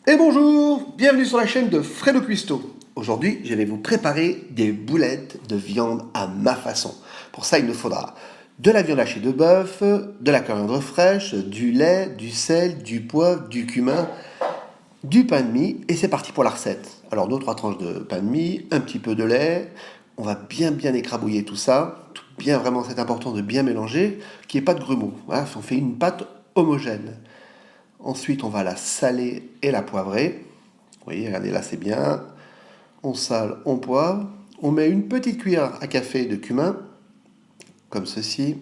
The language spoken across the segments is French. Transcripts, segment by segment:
Et bonjour, bienvenue sur la chaîne de Fredo Cuisto. Aujourd'hui, je vais vous préparer des boulettes de viande à ma façon. Pour ça, il nous faudra de la viande hachée de bœuf, de la coriandre fraîche, du lait, du sel, du poivre, du cumin, du pain de mie et c'est parti pour la recette. Alors, 2 ou 3 tranches de pain de mie, un petit peu de lait, on va bien écrabouiller tout ça. Bien, vraiment, c'est important de bien mélanger, qu'il n'y ait pas de grumeaux. Voilà, on fait une pâte homogène. Ensuite, on va la saler et la poivrer. Vous voyez, regardez, là c'est bien. On sale, on poivre. On met une petite cuillère à café de cumin, comme ceci,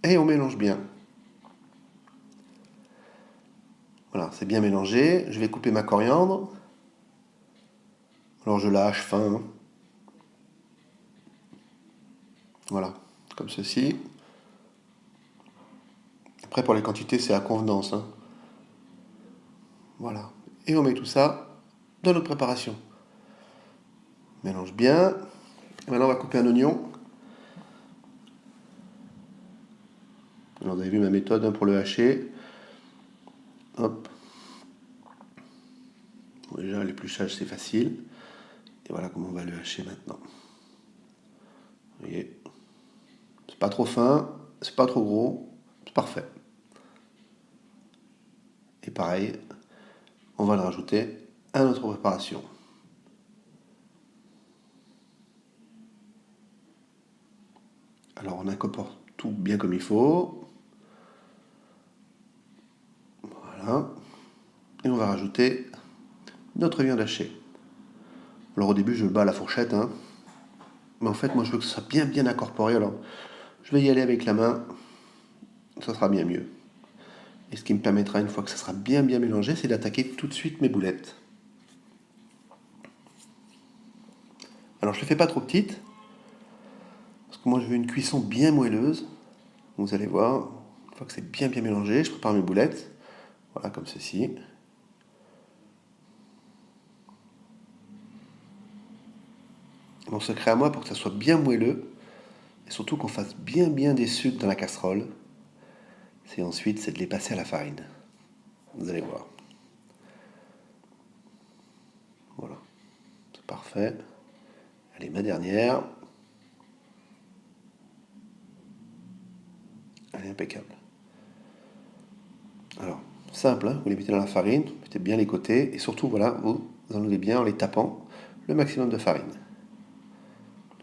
et on mélange bien. Voilà, c'est bien mélangé. Je vais couper ma coriandre. Alors je la hache fin. Hein. Voilà, comme ceci. Après, pour les quantités, c'est à convenance. Hein. Voilà. Et on met tout ça dans notre préparation. Mélange bien. Et maintenant, on va couper un oignon. Alors, vous avez vu ma méthode hein, pour le hacher. Hop. Bon, déjà, l'épluchage, c'est facile. Et voilà comment on va le hacher maintenant. Vous voyez. C'est pas trop fin, c'est pas trop gros, c'est parfait. Et pareil, on va le rajouter à notre préparation. Alors on incorpore tout bien comme il faut. Voilà. Et on va rajouter notre viande hachée. Alors au début je le bats à la fourchette, hein. Mais en fait moi je veux que ce soit bien incorporé. Alors je vais y aller avec la main, ça sera bien mieux. Et ce qui me permettra, une fois que ça sera bien mélangé, c'est d'attaquer tout de suite mes boulettes. Alors je ne les fais pas trop petites, parce que moi je veux une cuisson bien moelleuse. Vous allez voir, une fois que c'est bien mélangé, je prépare mes boulettes. Voilà, comme ceci. Mon secret à moi, pour que ça soit bien moelleux, et surtout qu'on fasse bien des sucres dans la casserole, c'est de les passer à la farine. Vous allez voir. Voilà, c'est parfait. Allez, ma dernière. Elle est impeccable. Alors, simple, hein, vous les mettez dans la farine, vous mettez bien les côtés, et surtout, voilà, vous enlevez bien en les tapant le maximum de farine.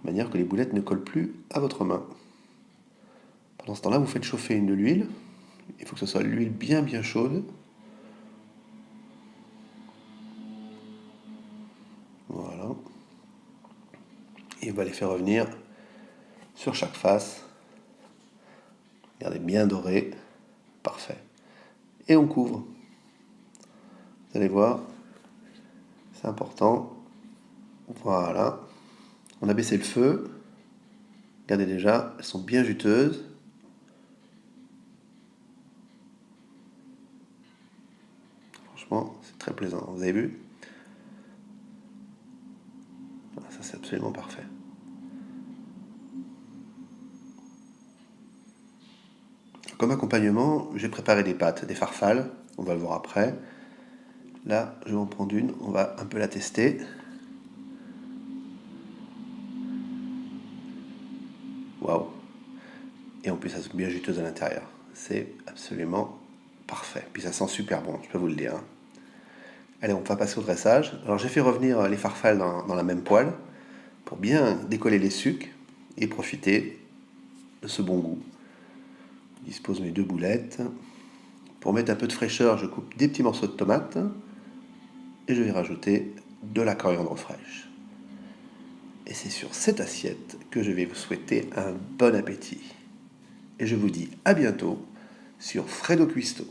De manière que les boulettes ne collent plus à votre main. Pendant ce temps-là, vous faites chauffer de l'huile. Il faut que ce soit l'huile bien chaude. Voilà. Et on va les faire revenir sur chaque face. Regardez, bien doré. Parfait. Et on couvre. Vous allez voir, c'est important. Voilà. On a baissé le feu. Regardez déjà, elles sont bien juteuses. Franchement, c'est très plaisant. Vous avez vu? Voilà, ça, c'est absolument parfait. Comme accompagnement, j'ai préparé des pâtes, des farfales. On va le voir après. Là, je vais en prendre une. On va un peu la tester. Waouh! Et en plus, elles sont bien juteuses à l'intérieur. C'est absolument parfait. Puis ça sent super bon, je peux vous le dire. Hein. Allez, on va passer au dressage. Alors j'ai fait revenir les farfales dans la même poêle pour bien décoller les sucs et profiter de ce bon goût. Je dispose mes 2 boulettes. Pour mettre un peu de fraîcheur, je coupe des petits morceaux de tomates et je vais rajouter de la coriandre fraîche. Et c'est sur cette assiette que je vais vous souhaiter un bon appétit. Et je vous dis à bientôt sur Fredo Cuisto.